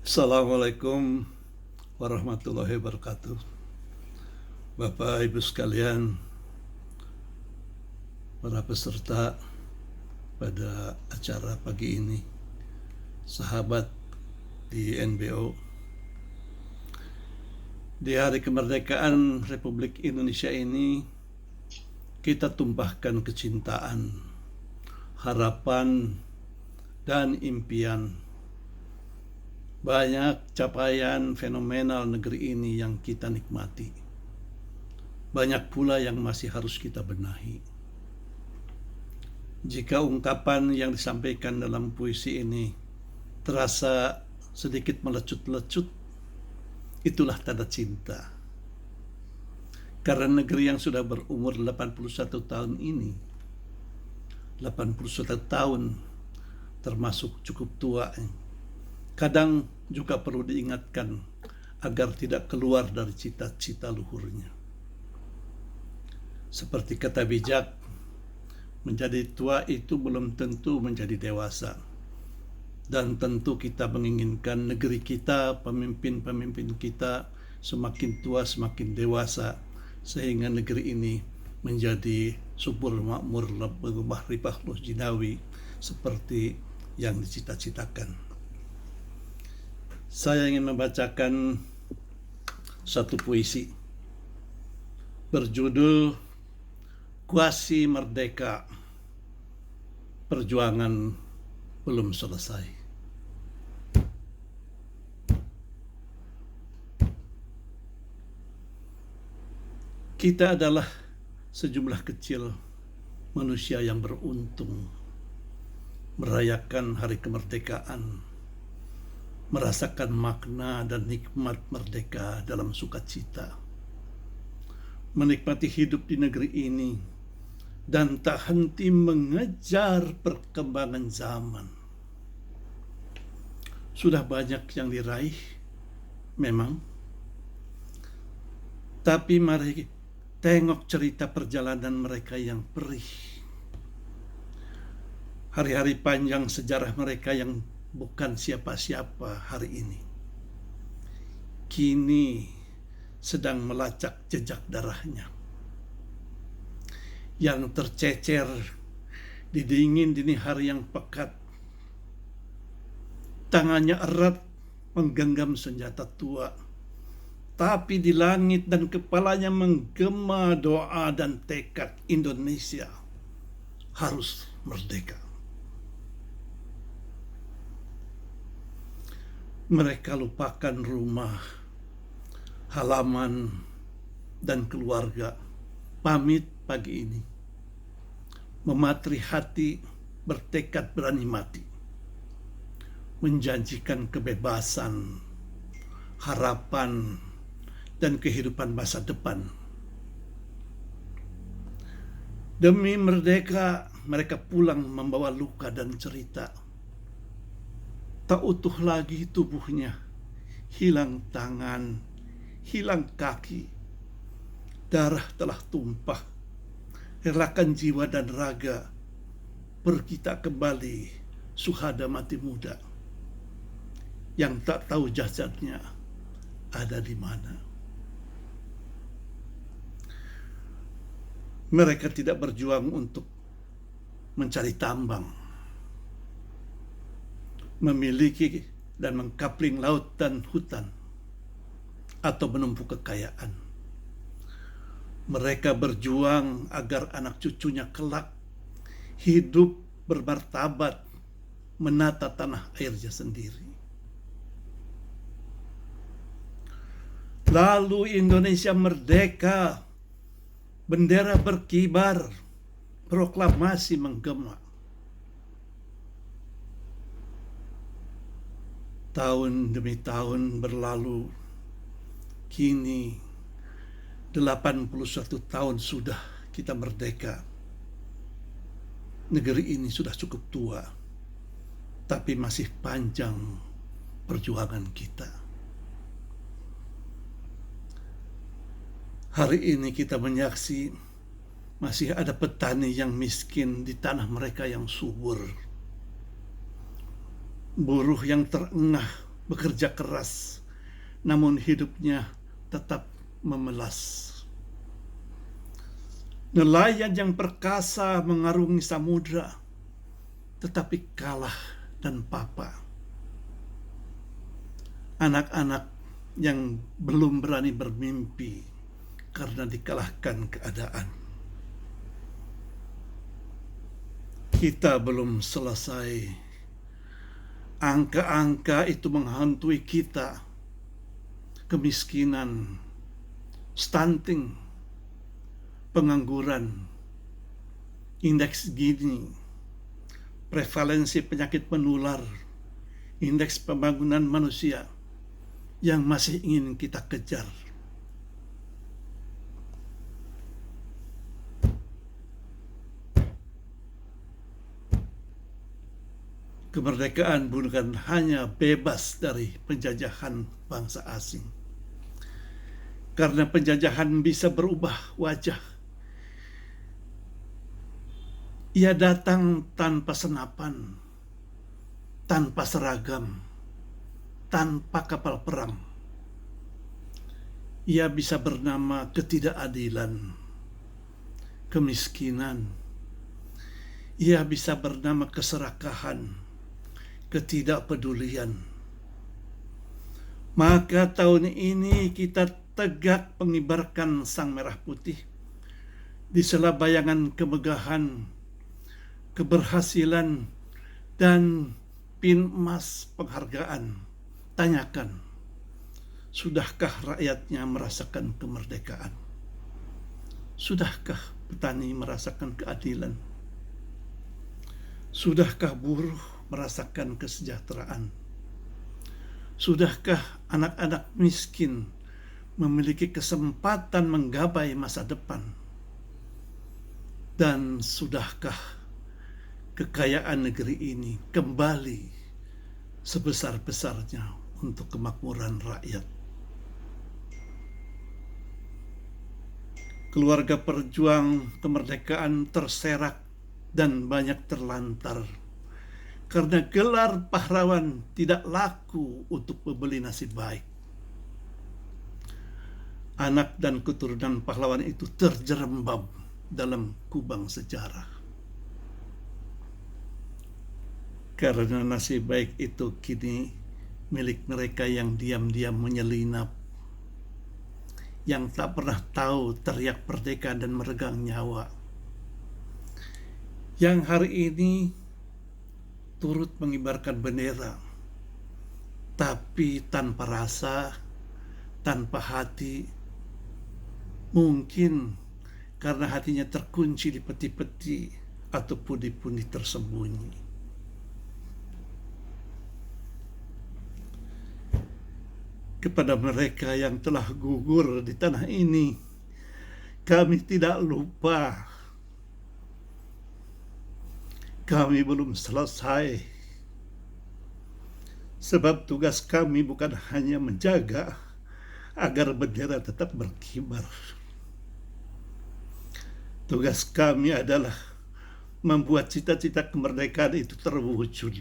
Assalamualaikum warahmatullahi wabarakatuh. Bapak Ibu sekalian, para peserta pada acara pagi ini, sahabat di NBO. Di hari kemerdekaan Republik Indonesia ini, kita tumpahkan kecintaan, harapan, dan impian. Banyak capaian fenomenal negeri ini yang kita nikmati. Banyak pula yang masih harus kita benahi. Jika ungkapan yang disampaikan dalam puisi ini terasa sedikit melecut-lecut, itulah tanda cinta. Karena negeri yang sudah berumur 81 tahun ini, 81 tahun termasuk cukup tua, kadang juga perlu diingatkan agar tidak keluar dari cita-cita luhurnya. Seperti kata bijak, menjadi tua itu belum tentu menjadi dewasa. Dan tentu kita menginginkan negeri kita, pemimpin-pemimpin kita semakin tua semakin dewasa, sehingga negeri ini menjadi subur makmur berubah ripah luh jinawi seperti yang dicita-citakan. Saya ingin membacakan satu puisi berjudul Kuasi Merdeka, Perjuangan Belum Selesai. Kita adalah sejumlah kecil manusia yang beruntung merayakan hari kemerdekaan, merasakan makna dan nikmat merdeka dalam sukacita, menikmati hidup di negeri ini, dan tak henti mengejar perkembangan zaman. Sudah banyak yang diraih, memang, tapi mari tengok cerita perjalanan mereka yang perih. Hari-hari panjang sejarah mereka yang bukan siapa-siapa hari ini, kini sedang melacak jejak darahnya yang tercecer di dingin dini hari yang pekat. Tangannya erat menggenggam senjata tua, tapi di langit dan kepalanya menggema doa dan tekad Indonesia harus merdeka. Mereka lupakan rumah, halaman, dan keluarga. Pamit pagi ini, mematri hati, bertekad berani mati, menjanjikan kebebasan, harapan, dan kehidupan masa depan. Demi merdeka, mereka pulang membawa luka dan cerita. Tak utuh lagi tubuhnya, hilang tangan, hilang kaki, darah telah tumpah. Relakan jiwa dan raga, pergi tak kembali, suhada mati muda, yang tak tahu jasadnya ada di mana. Mereka tidak berjuang untuk mencari tambang, memiliki dan mengkapling laut dan hutan, atau menumpuk kekayaan. Mereka berjuang agar anak cucunya kelak hidup bermartabat, menata tanah airnya sendiri. Lalu Indonesia merdeka, bendera berkibar, proklamasi menggema. Tahun demi tahun berlalu, kini 81 tahun sudah kita merdeka. Negeri ini sudah cukup tua, tapi masih panjang perjuangan kita. Hari ini kita menyaksi masih ada petani yang miskin di tanah mereka yang subur. Buruh yang terengah bekerja keras, namun hidupnya tetap memelas. Nelayan yang perkasa mengarungi samudra, tetapi kalah dan papa. Anak-anak yang belum berani bermimpi karena dikalahkan keadaan. Kita belum selesai. Angka-angka itu menghantui kita. Kemiskinan, stunting, pengangguran, indeks Gini, prevalensi penyakit menular, indeks pembangunan manusia yang masih ingin kita kejar. Kemerdekaan bukan hanya bebas dari penjajahan bangsa asing. Karena penjajahan bisa berubah wajah. Ia datang tanpa senapan, tanpa seragam, tanpa kapal perang. Ia bisa bernama ketidakadilan, kemiskinan. Ia bisa bernama keserakahan, ketidakpedulian. Maka tahun ini kita tegak mengibarkan sang merah putih di sela bayangan kemegahan, keberhasilan, dan pin emas penghargaan. Tanyakan, sudahkah rakyatnya merasakan kemerdekaan? Sudahkah petani merasakan keadilan? Sudahkah buruh merasakan kesejahteraan? Sudahkah anak-anak miskin memiliki kesempatan menggapai masa depan? Dan sudahkah kekayaan negeri ini kembali sebesar-besarnya untuk kemakmuran rakyat? Keluarga perjuang kemerdekaan terserak dan banyak terlantar karena gelar pahlawan tidak laku untuk membeli nasi baik. Anak dan keturunan pahlawan itu terjerembab dalam kubang sejarah. Karena nasi baik itu kini milik mereka yang diam-diam menyelinap, yang tak pernah tahu teriak merdeka dan meregang nyawa, yang hari ini turut mengibarkan bendera, tapi tanpa rasa, tanpa hati, mungkin karena hatinya terkunci di peti-peti atau pundi-pundi tersembunyi. Kepada mereka yang telah gugur di tanah ini, kami tidak lupa. Kami belum selesai. Sebab tugas kami bukan hanya menjaga agar bendera tetap berkibar. Tugas kami adalah membuat cita-cita kemerdekaan itu terwujud.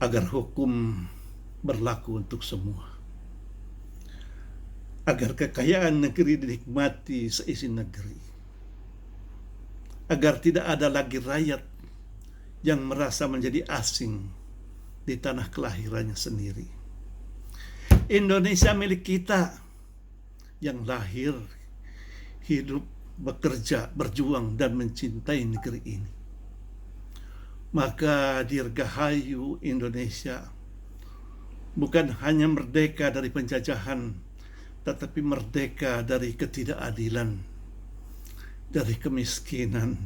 Agar hukum berlaku untuk semua. Agar kekayaan negeri dinikmati seisi negeri. Agar tidak ada lagi rakyat yang merasa menjadi asing di tanah kelahirannya sendiri. Indonesia milik kita yang lahir, hidup, bekerja, berjuang, dan mencintai negeri ini. Maka dirgahayu Indonesia bukan hanya merdeka dari penjajahan, tetapi merdeka dari ketidakadilan, dari kemiskinan,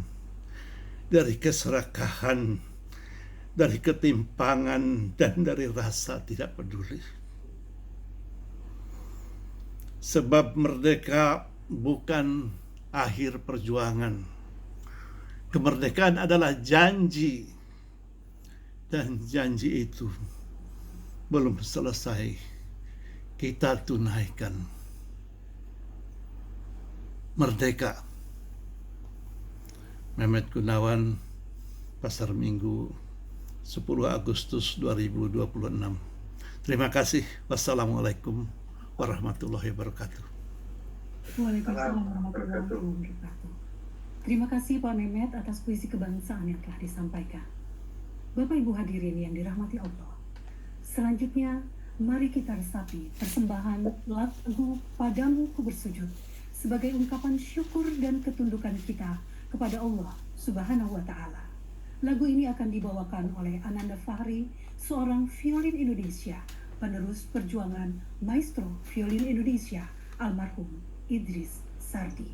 dari keserakahan, dari ketimpangan, dan dari rasa tidak peduli. Sebab merdeka bukan akhir perjuangan. Kemerdekaan adalah janji, dan janji itu belum selesai kita tunaikan. Merdeka. Mehmet Gunawan, Pasar Minggu, 10 Agustus 2026. Terima kasih. Wassalamualaikum warahmatullahi wabarakatuh. Waalaikumsalam warahmatullahi wabarakatuh. Terima kasih Pak Mehmet atas puisi kebangsaan yang telah disampaikan. Bapak Ibu hadirin yang dirahmati Allah. Selanjutnya, mari kita resapi persembahan lagu Padamu Ku Bersujud sebagai ungkapan syukur dan ketundukan kita kepada Allah Subhanahu wa Ta'ala. Lagu ini akan dibawakan oleh Ananda Fahri, seorang violin Indonesia, penerus perjuangan Maestro Violin Indonesia, almarhum Idris Sardi.